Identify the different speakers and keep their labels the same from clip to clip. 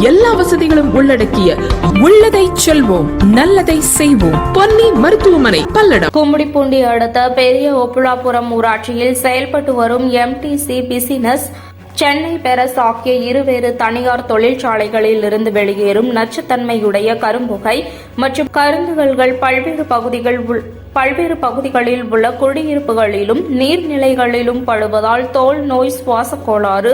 Speaker 1: எல்லா வசதிகளும் உள்ளடக்கிய உள்ளதை செல்வோம் நல்லதை செய்வோம் பொன்னி மருத்துவமனை பல்லடம்.
Speaker 2: கும்மிடிப்பூண்டி அடுத்த பெரிய ஒப்புலாபுரம் ஊராட்சியில் செயல்பட்டு வரும் எம்டிசி பிசினஸ் சென்னை பெரஸ் ஆகிய இருவேறு தனியார் தொழிற்சாலைகளில் இருந்து வெளியேறும் நச்சுத்தன்மையுடைய கரும்புகை மற்றும் கருந்துகள்கள் பல்வேறு பகுதிகளில் உள்ள குடியிருப்புகளிலும் நீர்நிலைகளிலும் படுவதால் தோல் நோய், சுவாச கோளாறு,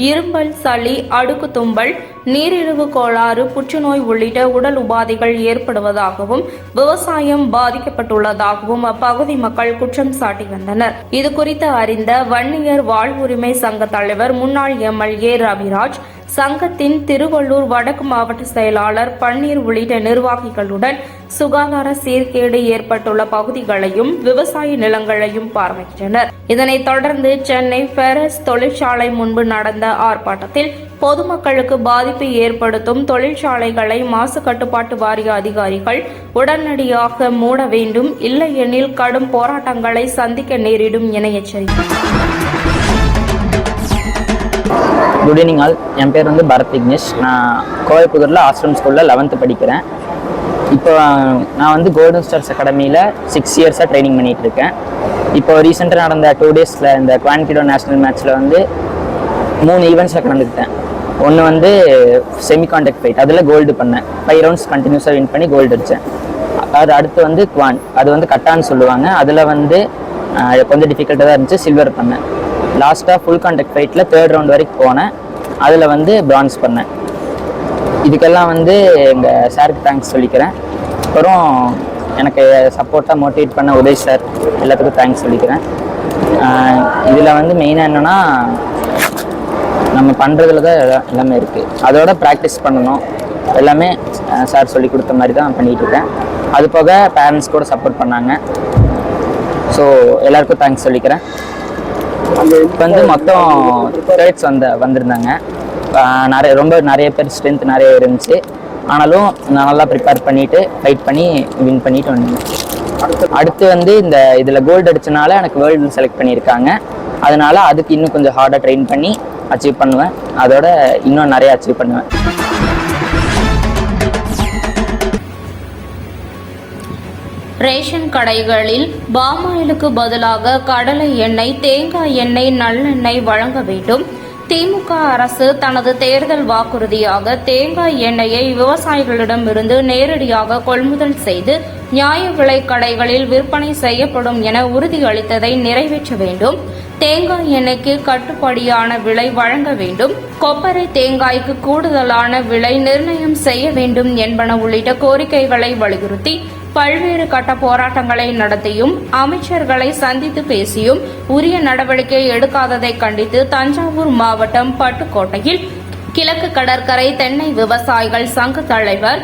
Speaker 2: இரும்பல், சளி, அடுக்கு தும்பல், நீரிழிவு கோளாறு, புற்றுநோய் உள்ளிட்ட உடல் உபாதைகள் ஏற்படுவதாகவும் விவசாயம் பாதிக்கப்பட்டுள்ளதாகவும் அப்பகுதி மக்கள் குற்றம் சாட்டி வந்தனர். இதுகுறித்து அறிந்த வன்னியர் வாழ்வுரிமை சங்க தலைவர் முன்னாள் எம்எல்ஏ ரவிராஜ், சங்கத்தின் திருவள்ளூர் வடக்கு மாவட்ட செயலாளர் பன்னீர் உள்ளிட்ட நிர்வாகிகளுடன் சுகாதார சீர்கேடு ஏற்பட்டுள்ள பகுதிகளையும் விவசாய நிலங்களையும் பார்வையிட்டனர். இதனைத் தொடர்ந்து சென்னை பெரஸ் தொழிற்சாலை முன்பு நடந்த ஆர்ப்பாட்டத்தில் பொதுமக்களுக்கு பாதிப்பு ஏற்படுத்தும் தொழிற்சாலைகளை மாசு கட்டுப்பாட்டு வாரிய அதிகாரிகள் உடனடியாக மூட வேண்டும், இல்லையெனில் கடும் போராட்டங்களை சந்திக்க நேரிடும் என எச்சரித்தார்.
Speaker 3: Good evening all. என் பேர் பரத் விக்னேஷ். நான் கோவைப்புதூரில் ஆசிரம் ஸ்கூலில் 11th படிக்கிறேன். இப்போ நான் கோல்டன் ஸ்டார்ஸ் அகாடமியில் 6 இயர்ஸாக ட்ரைனிங் பண்ணிகிட்டு இருக்கேன். இப்போ ரீசெண்டாக நடந்த 2 டேஸில் இந்த குவான்கிடோ நேஷனல் மேட்ச்சில் 3 ஈவெண்ட்ஸில் கலந்துக்கிட்டேன். ஒன்று செமிகாண்டக்ட் ஃபைட், அதில் கோல்டு பண்ணேன். 5 ரவுண்ட்ஸ் கண்டினியூஸாக வின் பண்ணி கோல்டு அடித்தேன். அது அடுத்து குவான், அது கட்டான்னு சொல்லுவாங்க. அதில் கொஞ்சம் டிஃபிகல்ட்டாக தான் இருந்துச்சு, சில்வர் பண்ணேன். லாஸ்ட்டாக ஃபுல் கான்டாக்ட் ஃபைட்டில் 3rd ரவுண்ட் வரைக்கும் போனேன். அதில் பிரான்ஸ் பண்ணேன். இதுக்கெல்லாம் எங்கள் சாருக்கு தேங்க்ஸ் சொல்லிக்கிறேன். அப்புறம் எனக்கு சப்போர்ட்டாக மோட்டிவேட் பண்ண உதய் சார், எல்லாத்துக்கும் தேங்க்ஸ் சொல்லிக்கிறேன். இதில் மெயினாக என்னென்னா, நம்ம பண்ணுறதுல தான் எல்லாமே இருக்குது. அதோட ப்ராக்டிஸ் பண்ணணும். எல்லாமே சார் சொல்லி கொடுத்த மாதிரி தான் பண்ணிகிட்ருக்கேன். அது போக பேரண்ட்ஸ் கூட சப்போர்ட் பண்ணாங்க. ஸோ எல்லாருக்கும் தேங்க்ஸ் சொல்லிக்கிறேன். இப்போ மொத்தம் ஸ்டேட்ஸ் வந்திருந்தாங்க. நிறைய பேர் ஸ்ட்ரென்த் நிறைய இருந்துச்சு. ஆனாலும் நான் நல்லா ப்ரிப்பேர் பண்ணிவிட்டு ஃபைட் பண்ணி வின் பண்ணிட்டு வந்தேன். அடுத்து இதில் கோல்டு அடித்தனால எனக்கு வேர்ல்டு செலக்ட் பண்ணியிருக்காங்க. அதனால் அதுக்கு இன்னும் கொஞ்சம் ஹார்டாக ட்ரெயின் பண்ணி அச்சீவ் பண்ணுவேன். அதோட இன்னும் நிறைய அச்சீவ் பண்ணுவேன்.
Speaker 2: ரேஷன் கடைகளில் பாமாயிலுக்கு பதிலாக கடலை எண்ணெய், தேங்காய் எண்ணெய், நல்லெண்ணெய் வழங்க வேண்டும். திமுக அரசு தனது தேர்தல் வாக்குறுதியாக தேங்காய் எண்ணெயை விவசாயிகளிடமிருந்து நேரடியாக கொள்முதல் செய்து நியாய விலை கடைகளில் விற்பனை செய்யப்படும் என உறுதியளித்ததை நிறைவேற்ற வேண்டும். தேங்காய் எண்ணெய்க்கு கட்டுப்படியான விலை வழங்க வேண்டும். கொப்பரை தேங்காய்க்கு கூடுதலான விலை நிர்ணயம் செய்ய வேண்டும் என்பன உள்ளிட்ட கோரிக்கைகளை வலியுறுத்தி பல்வேறு கட்ட போராட்டங்களை நடத்தியும் அமைச்சர்களை சந்தித்து பேசியும் உரிய நடவடிக்கை எடுக்காததை கண்டித்து தஞ்சாவூர் மாவட்டம் பட்டுக்கோட்டையில் கிழக்கு கடற்கரை தென்னை விவசாயிகள் சங்க தலைவர்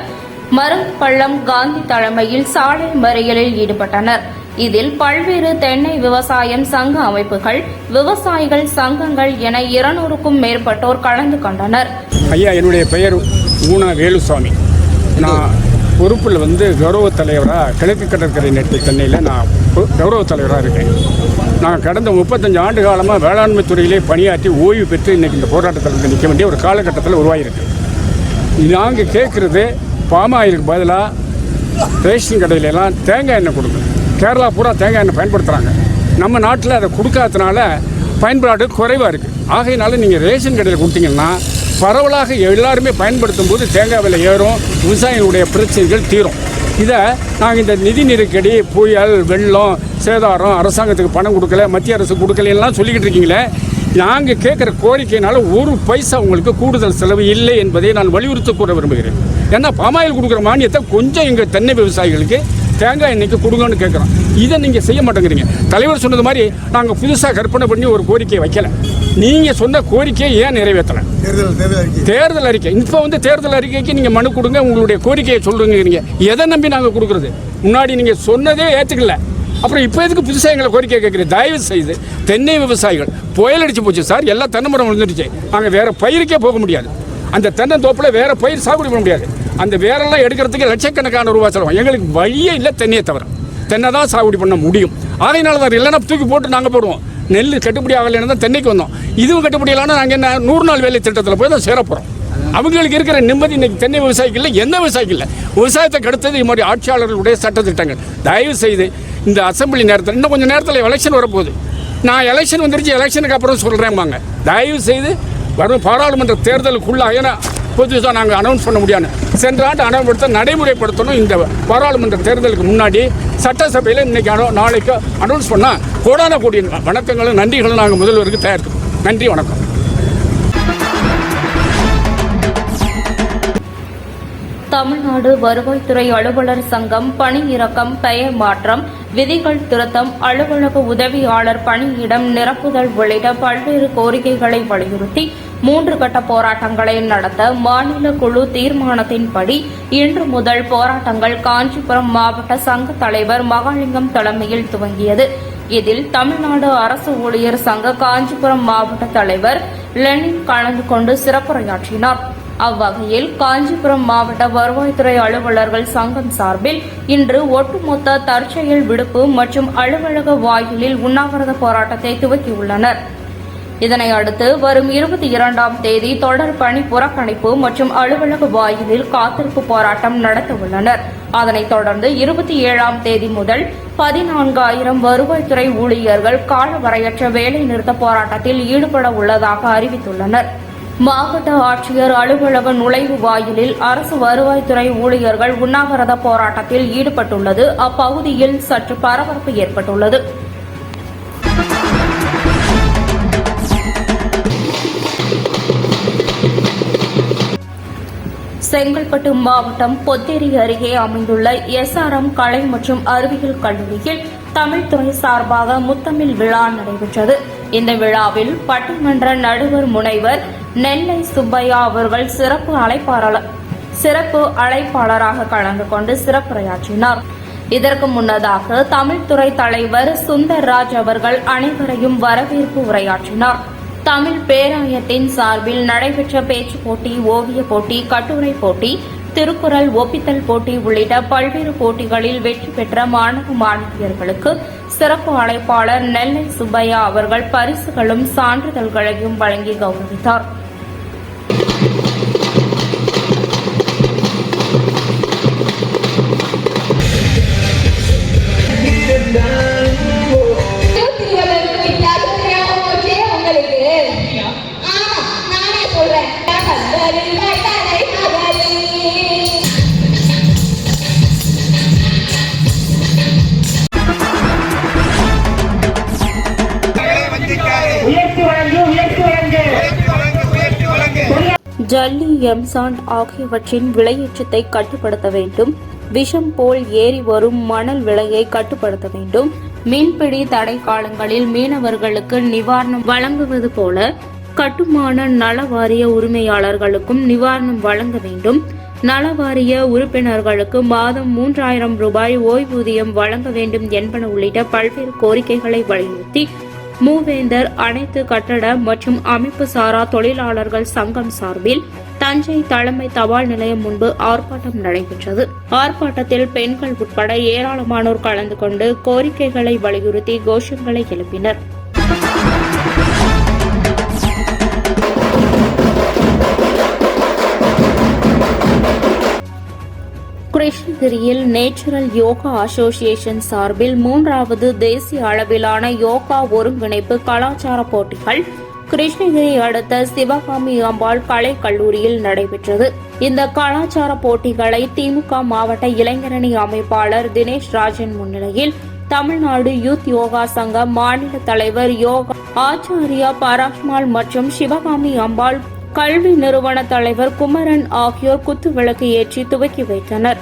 Speaker 2: மருங்கப்பள்ளம் காந்தி தலைமையில் சாலை மறியலில் ஈடுபட்டனர். இதில் பல்வேறு தென்னை விவசாயம் சங்க அமைப்புகள், விவசாயிகள் சங்கங்கள் என 200க்கும் மேற்பட்டோர் கலந்து கொண்டனர்.
Speaker 4: ஐயா, என்னுடைய பெயர் ஊனா வேலுசாமி. நான் பொறுப்பில் கௌரவ தலைவராக கிழக்கு கடற்கரை நெட்டு சென்னையில் நான் கௌரவ தலைவராக இருக்கேன். நான் கடந்த 35 ஆண்டு காலமாக வேளாண்மை துறையிலே பணியாற்றி ஓய்வு பெற்று இன்றைக்கி இந்த போராட்டத்தில் நிற்க வேண்டிய ஒரு காலகட்டத்தில் உருவாகிருக்கு. நாங்கள் கேட்குறது, பாமாயிலுக்கு பதிலாக ரேஷன் கடையிலெல்லாம் தேங்காய் எண்ணெய் கொடுக்கணும். கேரளா பூரா தேங்காய் எண்ணெய் பயன்படுத்துகிறாங்க. நம்ம நாட்டில் அதை கொடுக்காதனால பயன்பாடு குறைவாக இருக்குது. ஆகையினால நீங்கள் ரேஷன் கடையில் கொடுத்தீங்கன்னா பரவலாக எல்லாருமே பயன்படுத்தும் போது தேங்காய் விலை ஏறும், விவசாயிகளுடைய பிரச்சனைகள் தீரும். இதை நாங்கள் இந்த நிதி நெருக்கடி, புயல், வெள்ளம், சேதாரம், அரசாங்கத்துக்கு பணம் கொடுக்கல, மத்திய அரசு கொடுக்கல எல்லாம் சொல்லிக்கிட்டு இருக்கீங்களே, நாங்கள் கேட்குற கோரிக்கையினால ஒரு பைசா உங்களுக்கு கூடுதல் செலவு இல்லை என்பதை நான் வலியுறுத்த கூற விரும்புகிறேன். ஏன்னா பாமாயில் கொடுக்குற மானியத்தை கொஞ்சம் எங்கள் தென்னை விவசாயிகளுக்கு தேங்காய் எண்ணெய்க்கு கொடுங்கன்னு கேட்குறோம். இதை நீங்கள் செய்ய மாட்டேங்கிறீங்க. தலைவர் சொன்னது மாதிரி நாங்கள் புதுசாக கற்பனை பண்ணி ஒரு கோரிக்கையை வைக்கலை. நீங்கள் சொன்ன கோரிக்கையை ஏன் நிறைவேற்றலை? தேர்தல் அறிக்கை இப்போ தேர்தல் அறிக்கைக்கு நீங்கள் மனு கொடுங்க, உங்களுடைய கோரிக்கையை சொல்லுங்கிறீங்க. எதை நம்பி நாங்கள் கொடுக்குறது? முன்னாடி நீங்கள் சொன்னதே ஏற்றுக்கல, அப்புறம் இப்போ எதுக்கு புதுசாக எங்களை கோரிக்கை கேட்குறீங்க? தயவு செய்து தென்னை விவசாயிகள், புயல் அடிச்சு போச்சு சார், எல்லா தென்னை மரம் விழுந்துருச்சு, நாங்கள் வேறு பயிருக்கே போக முடியாது. அந்த தென்னந்தோப்பில் வேறு பயிர் சாகுபடி பண்ண முடியாது. அந்த வேரெல்லாம் எடுக்கிறதுக்கு லட்சக்கணக்கான ரூபா செலவும். எங்களுக்கு வழியே இல்லை தென்னையை தவிர. தென்னை தான் சாகுபடி பண்ண முடியும். அதனால தான் இல்லைன்னா தூக்கி போட்டு நாங்கள் போடுவோம். நெல் கட்டுப்படி ஆகலைன்னு தான் தென்னைக்கு வந்தோம். இதுவும் கட்டுப்படி இல்லைன்னா நாங்கள் என்ன 100 நாள் வேலை திட்டத்தில் போய் தான் சேர போகிறோம். அவங்களுக்கு இருக்கிற நிம்மதி இன்னைக்கு தென்னை விவசாயிக்கு இல்லை, எந்த விவசாயிக்கு இல்லை. விவசாயத்தை கெடுத்தது இது மாதிரி ஆட்சியாளர்களுடைய சட்டத்திட்டங்கள். தயவு செய்து இந்த அசெம்பிளி நேரத்தில் இன்னும் கொஞ்சம் நேரத்தில் எலெக்ஷன் வரப்போகுது. நான் எலெக்ஷன் வந்துருச்சு, எலெக்ஷனுக்கு அப்புறம் சொல்கிறேன்பாங்க. தயவு செய்து வரும் பாராளுமன்ற தேர்தலுக்குள்ள ஏன்னா புதுசாக நாங்கள் அனௌன்ஸ் பண்ண முடியாது. சென்ற ஆண்டு அனௌன்ஸ் நடைமுறைப்படுத்தணும். இந்த பாராளுமன்ற தேர்தலுக்கு முன்னாடி சட்டசபையில் இன்னைக்கு நாளைக்கு அனௌன்ஸ் பண்ணால் கோடான கோடி வணக்கங்களும் நன்றிகளும் நாங்கள் முதல்வருக்கு தயாரிக்கிறோம். நன்றி, வணக்கம்.
Speaker 2: தமிழ்நாடு வருவாய்த்துறை அலுவலர் சங்கம் பணியிறக்கம், பெயர் மாற்றம், விதிகள் திருத்தம், அலுவலக உதவியாளர் பணியிடம் நிரப்புதல் உள்ளிட்ட பல்வேறு கோரிக்கைகளை வலியுறுத்தி 3 கட்ட போராட்டங்களை நடத்த மாநில குழு தீர்மானத்தின்படி இன்று முதல் போராட்டங்கள் காஞ்சிபுரம் மாவட்ட சங்க தலைவர் மகாலிங்கம் தலைமையில் துவங்கியது. இதில் தமிழ்நாடு அரசு ஊழியர் சங்க காஞ்சிபுரம் மாவட்ட தலைவர் லெனின் கலந்து கொண்டு சிறப்புரையாற்றினார். அவ்வகையில் காஞ்சிபுரம் மாவட்ட வருவாய்த்துறை அலுவலர்கள் சங்கம் சார்பில் இன்று ஒட்டுமொத்த தற்செயல் விடுப்பு மற்றும் அலுவலக வாயிலில் உண்ணாவிரத போராட்டத்தை துவக்கியுள்ளனர். இதனை அடுத்து வரும் 22ஆம் தேதி தொடர் பணி புறக்கணிப்பு மற்றும் அலுவலக வாயிலில் காத்திருப்பு போராட்டம் நடத்த உள்ளனர். அதனைத் தொடர்ந்து 27ஆம் தேதி முதல் 14,000 வருவாய்த்துறை ஊழியர்கள் காலவரையற்ற வேலைநிறுத்த போராட்டத்தில் ஈடுபட உள்ளதாக அறிவித்துள்ளனர். மாவட்ட ஆட்சியர் அலுவலக நுழைவு வாயிலில் அரசு வருவாய்த்துறை ஊழியர்கள் உண்ணாவிரத போராட்டத்தில் ஈடுபட்டுள்ளது அப்பகுதியில் சற்று பரபரப்பு ஏற்பட்டுள்ளது. செங்கல்பட்டு மாவட்டம் பொத்தேரி அருகே அமைந்துள்ள SRM கலை மற்றும் அறிவியல் கல்லூரியில் தமிழ்துறை சார்பாக முத்தமிழ் விழா நடைபெற்றது. இந்த விழாவில் பட்டிமன்ற நடுவர் முனைவர் நெல்லை சுப்பையா அவர்கள் சிறப்பு அழைப்பாளராக கலந்து கொண்டு சிறப்புரையாற்றினார். இதற்கு முன்னதாக தமிழ்துறை தலைவர் சுந்தர்ராஜ் அவர்கள் அனைவரையும் வரவேற்பு உரையாற்றினார். தமிழ் பேராயத்தின் சார்பில் நடைபெற்ற பேச்சு போட்டி, ஓவிய போட்டி, கட்டுரை போட்டி, திருக்குறள் ஒப்பித்தல் போட்டி உள்ளிட்ட பல்வேறு போட்டிகளில் வெற்றி பெற்ற மாணவ மாணவியர்களுக்கு சிறப்பு அழைப்பாளர் நெல்லை சுப்பையா அவர்கள் பரிசுகளும் சான்றிதழ்களையும் வழங்கி கௌரவித்தார். ஜல்லி, எம்சாண்ட் ஆகியவற்றின் விலையேற்றத்தை கட்டுப்படுத்த வேண்டும். விஷம் போல் ஏறி வரும் மணல் விலையை கட்டுப்படுத்த வேண்டும். மீன்பிடி தடை காலங்களில் மீனவர்களுக்கு நிவாரணம் வழங்குவது போல கட்டுமான நல வாரிய உரிமையாளர்களுக்கும் நிவாரணம் வழங்க வேண்டும். நல வாரிய உறுப்பினர்களுக்கு மாதம் 3000 ரூபாய் ஓய்வூதியம் வழங்க வேண்டும் என்பன உள்ளிட்ட பல்வேறு கோரிக்கைகளை வலியுறுத்தி மூவேந்தர் அனைத்து கட்டட மற்றும் அமைப்பு சாரா தொழிலாளர்கள் சங்கம் சார்பில் தஞ்சை தலைமை தபால் நிலையம் முன்பு ஆர்ப்பாட்டம் நடைபெற்றது. ஆர்ப்பாட்டத்தில் பெண்கள் உட்பட ஏராளமானோர் கலந்து கொண்டு கோரிக்கைகளை வலியுறுத்தி கோஷங்களை எழுப்பினர். கிருஷ்ணகிரியில் நேச்சுரல் யோகா அசோசியேஷன் சார்பில் 3வது தேசிய அளவிலான யோகா ஒருங்கிணைப்பு கலாச்சார போட்டிகள் கிருஷ்ணகிரி அடுத்த சிவகாமி அம்பாள் கலை கல்லூரியில் நடைபெற்றது. இந்த கலாச்சார போட்டிகளை திமுக மாவட்ட இளைஞரணி அமைப்பாளர் தினேஷ் ராஜன் முன்னிலையில் தமிழ்நாடு யூத் யோகா சங்க மாநில தலைவர் யோகா ஆச்சாரியா பராஷ்மால் மற்றும் சிவகாமி அம்பாள் கல்வி நிறுவன தலைவர் குமரன் ஆகியோர் குத்துவிளக்கு ஏற்றி துவக்கி வைத்தனர்.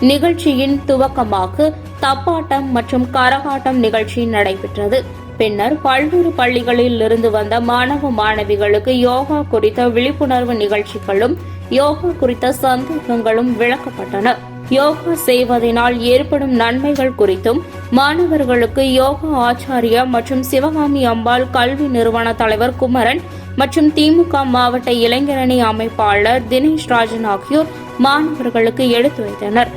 Speaker 2: நிகழ்ச்சியின் துவக்கமாக தப்பாட்டம் மற்றும் கரகாட்டம் நிகழ்ச்சி நடைபெற்றது. பின்னர் பல்வேறு பள்ளிகளில் இருந்து வந்த மாணவ மாணவிகளுக்கு யோகா குறித்த விழிப்புணர்வு நிகழ்ச்சிகளும் யோகா குறித்த சந்தேகங்களும் விளக்கப்பட்டன. யோகா செய்வதனால் ஏற்படும் நன்மைகள் குறித்தும் மாணவர்களுக்கு யோகா ஆச்சாரியா மற்றும் சிவகாமி அம்பாள் கல்வி நிறுவன தலைவர் குமரன் மற்றும் திமுக மாவட்ட இளைஞரணி அமைப்பாளர் தினேஷ் ராஜன் ஆகியோர் மாணவர்களுக்கு எடுத்துரைத்தனர்.